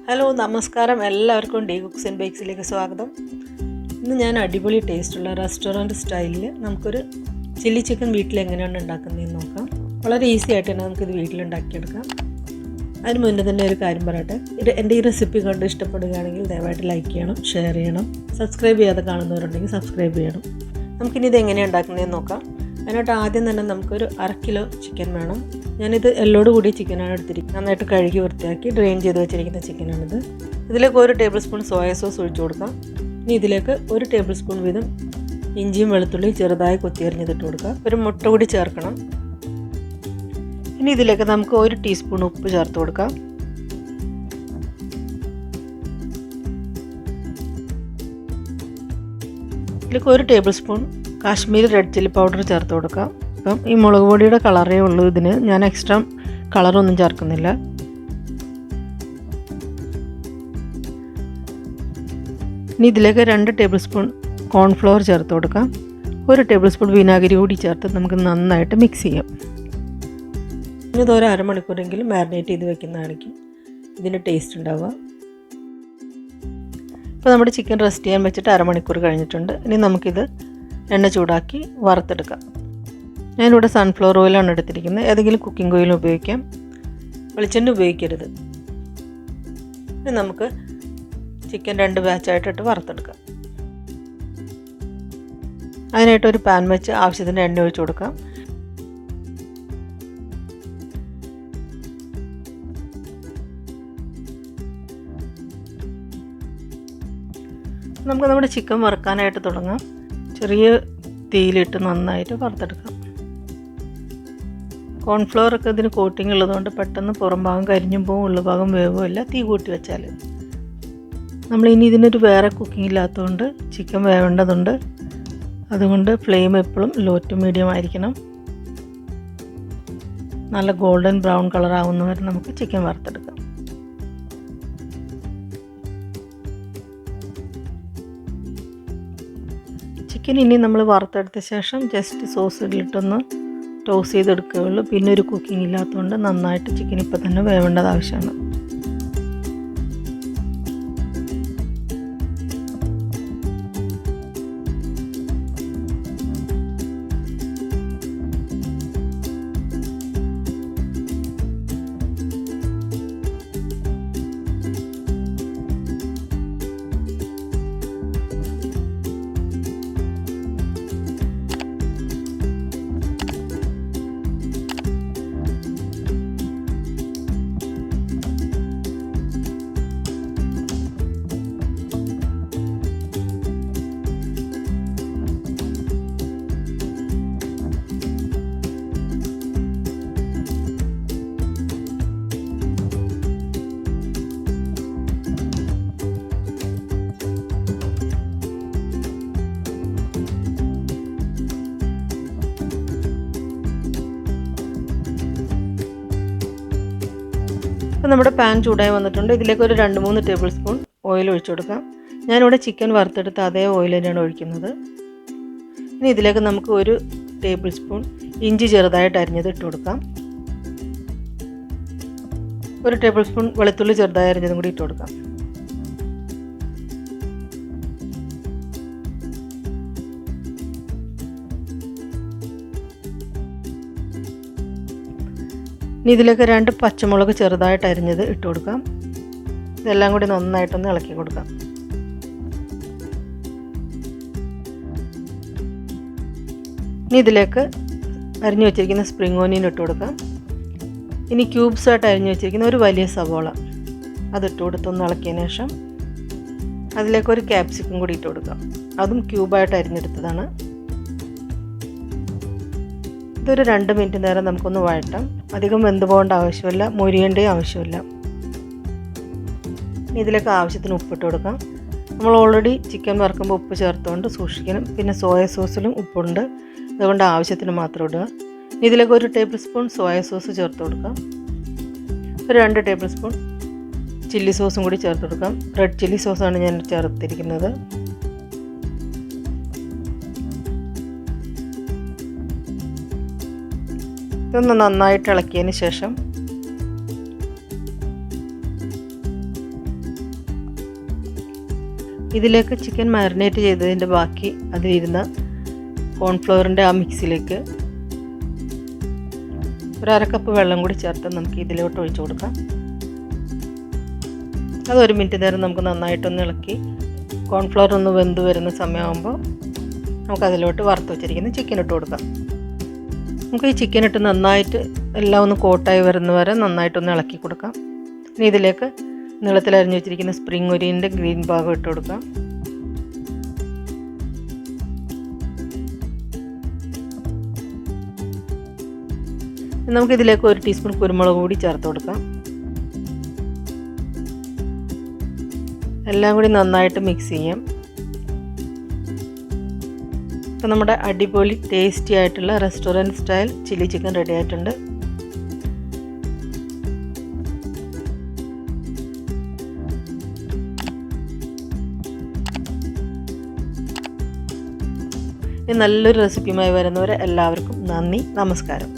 Hello നമസ്കാരം, എല്ലാവർക്കും D cooks and ബേക്സിലേക്ക് സ്വാഗതം. ഇന്ന് ഞാൻ അടിപൊളി ടേസ്റ്റുള്ള റെസ്റ്റോറൻറ്റ് സ്റ്റൈലിൽ നമുക്കൊരു ചില്ലി ചിക്കൻ വീട്ടിൽ എങ്ങനെയാണ് ഉണ്ടാക്കുന്നതെന്ന് നോക്കാം. വളരെ ഈസി ആയിട്ട് തന്നെ നമുക്കിത് വീട്ടിലുണ്ടാക്കിയെടുക്കാം. അതിന് മുന്നേ തന്നെ ഒരു കാര്യം പറയട്ടെ, എൻ്റെ ഈ റെസിപ്പി കണ്ട് ഇഷ്ടപ്പെടുകയാണെങ്കിൽ ദയവായിട്ട് ലൈക്ക് ചെയ്യണം, ഷെയർ ചെയ്യണം. സബ്സ്ക്രൈബ് ചെയ്യാതെ കാണുന്നവരുണ്ടെങ്കിൽ സബ്സ്ക്രൈബ് ചെയ്യണം. നമുക്കിനി ഇത് എങ്ങനെയാണ് ഉണ്ടാക്കുന്നതെന്ന് നോക്കാം. അതിനായിട്ട് ആദ്യം തന്നെ നമുക്കൊരു 1/2 കിലോ ചിക്കൻ വേണം. ഞാനിത് എല്ലോട് കൂടി ചിക്കനാണ് എടുത്തിരിക്കുന്നത്. നന്നായിട്ട് കഴുകി വൃത്തിയാക്കി ഡ്രെയിൻ ചെയ്ത് വെച്ചിരിക്കുന്ന ചിക്കനാണിത്. ഇതിലേക്ക് 1 ടേബിൾ സ്പൂൺ സോയ സോസ് ഒഴിച്ചു കൊടുക്കാം. ഇനി ഇതിലേക്ക് 1 ടേബിൾ സ്പൂൺ വീതം ഇഞ്ചിയും വെളുത്തുള്ളിയും ചെറുതായി കൊത്തിയരിഞ്ഞതിട്ട് കൊടുക്കുക. ഒരു മുട്ട കൂടി ചേർക്കണം. ഇനി ഇതിലേക്ക് നമുക്ക് 1 ടീസ്പൂൺ ഉപ്പ് ചേർത്ത് കൊടുക്കാം. ഇതിലേക്ക് 1 table spoon Kashmiri red chilli powder ചേർത്ത് കൊടുക്കാം. ഇപ്പം ഈ മുളക് പൊടിയുടെ കളറേ ഉള്ളൂ ഇതിന്, ഞാൻ എക്സ്ട്രാ കളറൊന്നും ചേർക്കുന്നില്ല. ഇനി ഇതിലേക്ക് 2 ടേബിൾ സ്പൂൺ കോൺഫ്ലവർ ചേർത്ത് കൊടുക്കാം. 1 ടേബിൾ സ്പൂൺ വിനാഗിരി കൂടി ചേർത്ത് നമുക്ക് നന്നായിട്ട് മിക്സ് ചെയ്യാം. ഇനി ഇതൊരു അരമണിക്കൂറെങ്കിലും മാരിനേറ്റ് ചെയ്ത് വെക്കുന്നതായിരിക്കും ഇതിന് ടേസ്റ്റ് ഉണ്ടാവുക. ഇപ്പോൾ നമ്മുടെ ചിക്കൻ റെസ്റ്റ് ചെയ്യാൻ വെച്ചിട്ട് അരമണിക്കൂർ കഴിഞ്ഞിട്ടുണ്ട്. ഇനി നമുക്കിത് എണ്ണ ചൂടാക്കി വറുത്തെടുക്കാം. ഞാനിവിടെ സൺഫ്ലവർ ഓയിലാണ് എടുത്തിരിക്കുന്നത്. ഏതെങ്കിലും കുക്കിംഗ് ഓയിൽ ഉപയോഗിക്കാം, വെളിച്ചെണ്ണ ഉപയോഗിക്കരുത്. ഇനി നമുക്ക് ചിക്കൻ 2 ബാച്ചായിട്ടിട്ട് വറുത്തെടുക്കാം. അതിനായിട്ട് ഒരു പാൻ വെച്ച് ആവശ്യത്തിന് എണ്ണ ഒഴിച്ച് കൊടുക്കാം. നമുക്ക് നമ്മുടെ ചിക്കൻ വറുക്കാനായിട്ട് തുടങ്ങാം. ചെറിയ തീയിലിട്ട് നന്നായിട്ട് വറുത്തെടുക്കാം. കോൺഫ്ലവറൊക്കെ ഇതിന് കോട്ടിങ് ഉള്ളതുകൊണ്ട് പെട്ടെന്ന് പുറം ഭാഗം കരിഞ്ഞും പോവും, ഉള്ളുഭാഗം വേവുമില്ല തീ കൂട്ടി വെച്ചാൽ. നമ്മളിനി ഇതിനൊരു വേറെ കുക്കിംഗ് ഇല്ലാത്തതുകൊണ്ട് ചിക്കൻ വേവേണ്ടതുണ്ട്. അതുകൊണ്ട് ഫ്ലെയിം എപ്പോഴും ലോ ടു മീഡിയം ആയിരിക്കണം. നല്ല ഗോൾഡൻ ബ്രൗൺ കളർ ആവുന്നവരെ നമുക്ക് ചിക്കൻ വറുത്തെടുക്കാം. ചിക്കൻ ഇനി നമ്മൾ വറുത്തെടുത്ത ശേഷം ജസ്റ്റ് സോസിലിട്ടൊന്ന് ടോസ് ചെയ്തെടുക്കുകയുള്ളൂ. പിന്നെ ഒരു കുക്കിംഗ് ഇല്ലാത്തതുകൊണ്ട് നന്നായിട്ട് ചിക്കൻ ഇപ്പം തന്നെ വേവേണ്ടത് ആവശ്യമാണ്. അപ്പോൾ നമ്മുടെ പാൻ ചൂടായി വന്നിട്ടുണ്ട്. ഇതിലേക്ക് ഒരു 2-3 ടേബിൾ സ്പൂൺ ഓയിൽ ഒഴിച്ചു കൊടുക്കാം. ഞാനിവിടെ ചിക്കൻ വറുത്തെടുത്ത് അതേ ഓയിൽ തന്നെയാണ് ഒഴിക്കുന്നത്. ഇനി ഇതിലേക്ക് നമുക്ക് 1 ടേബിൾ സ്പൂൺ ഇഞ്ചി ചെറുതായിട്ട് അരിഞ്ഞത് ഇട്ട് കൊടുക്കാം. 1 ടേബിൾ സ്പൂൺ വെളുത്തുള്ളി ചെറുതായി അരിഞ്ഞതും കൂടി ഇട്ട് കൊടുക്കാം. ഇനി ഇതിലേക്ക് 2 പച്ചമുളക് ചെറുതായിട്ട് അരിഞ്ഞത് ഇട്ട് കൊടുക്കാം. ഇതെല്ലാം കൂടി നന്നായിട്ടൊന്ന് ഇളക്കി കൊടുക്കാം. ഇനി ഇതിലേക്ക് അരിഞ്ഞു വെച്ചിരിക്കുന്ന സ്പ്രിംഗ് ഓനിയൻ ഇട്ട് കൊടുക്കാം. ഇനി ക്യൂബ്സായിട്ട് അരിഞ്ഞു വെച്ചിരിക്കുന്ന ഒരു വലിയ സവോള അതിട്ട് കൊടുത്തൊന്ന് ഇളക്കിയതിന് ശേഷം അതിലേക്ക് ഒരു ക്യാപ്സിക്കം കൂടി ഇട്ട് കൊടുക്കാം. അതും ക്യൂബായിട്ട് അരിഞ്ഞെടുത്തതാണ്. ഇതൊരു 2 മിനിറ്റ് നേരം നമുക്കൊന്ന് വഴറ്റാം. അധികം വെന്ത് പോകേണ്ട ആവശ്യമില്ല, മൊരിയേണ്ടയും ആവശ്യമില്ല. ഇതിലേക്ക് ആവശ്യത്തിന് ഉപ്പിട്ട് കൊടുക്കാം. നമ്മൾ ഓൾറെഡി ചിക്കൻ വറുക്കുമ്പോൾ ഉപ്പ് ചേർത്തുകൊണ്ട് സൂക്ഷിക്കണം. പിന്നെ സോയ സോസിലും ഉപ്പുണ്ട്, അതുകൊണ്ട് ആവശ്യത്തിന് മാത്രം ഇടുക. ഇതിലേക്ക് 1 ടേബിൾ സ്പൂൺ സോയ സോസ് ചേർത്ത് കൊടുക്കാം. ഒരു 2 ടേബിൾ സ്പൂൺ ചില്ലി സോസും കൂടി ചേർത്ത് കൊടുക്കാം. റെഡ് ചില്ലി സോസാണ് ഞാൻ ചേർത്തിരിക്കുന്നത്. ഇതൊന്ന് നന്നായിട്ട് ഇളക്കിയതിന് ശേഷം ഇതിലേക്ക് ചിക്കൻ മാരിനേറ്റ് ചെയ്തതിൻ്റെ ബാക്കി അതിലിരുന്ന കോൺഫ്ലവറിൻ്റെ ആ മിക്സിലേക്ക് ഒരു അരക്കപ്പ് വെള്ളം കൂടി ചേർത്ത് നമുക്ക് ഇതിലോട്ട് ഒഴിച്ചു കൊടുക്കാം. അത് 1 മിനിറ്റ് നേരം നമുക്ക് നന്നായിട്ടൊന്ന് ഇളക്കി കോൺഫ്ലവർ ഒന്ന് വെന്ത് വരുന്ന സമയമാകുമ്പോൾ നമുക്കതിലോട്ട് വറുത്ത് വെച്ചിരിക്കുന്ന ചിക്കൻ ഇട്ട് കൊടുക്കാം. നമുക്ക് ഈ ചിക്കൻ ഇട്ട് നന്നായിട്ട് എല്ലാം ഒന്ന് കോട്ടായി വരുന്ന വരെ നന്നായിട്ടൊന്ന് ഇളക്കി കൊടുക്കാം. ഇനി ഇതിലേക്ക് നീളത്തിൽ അരിഞ്ഞു വെച്ചിരിക്കുന്ന സ്പ്രിംഗ് ഒനിയൻ്റെ ഗ്രീൻ ഭാഗം ഇട്ട് കൊടുക്കാം. നമുക്കിതിലേക്ക് 1 ടീസ്പൂൺ കുരുമുളക് കൂടി ചേർത്ത് കൊടുക്കാം. എല്ലാം കൂടി നന്നായിട്ട് മിക്സ് ചെയ്യാം. അപ്പോൾ നമ്മുടെ അടിപൊളി ടേസ്റ്റി ആയിട്ടുള്ള restaurant style chilli chicken ready ആയിട്ടുണ്ട്. ഈ നല്ലൊരു റെസിപ്പിയുമായി വരുന്നവരെ എല്ലാവർക്കും നന്ദി, നമസ്കാരം.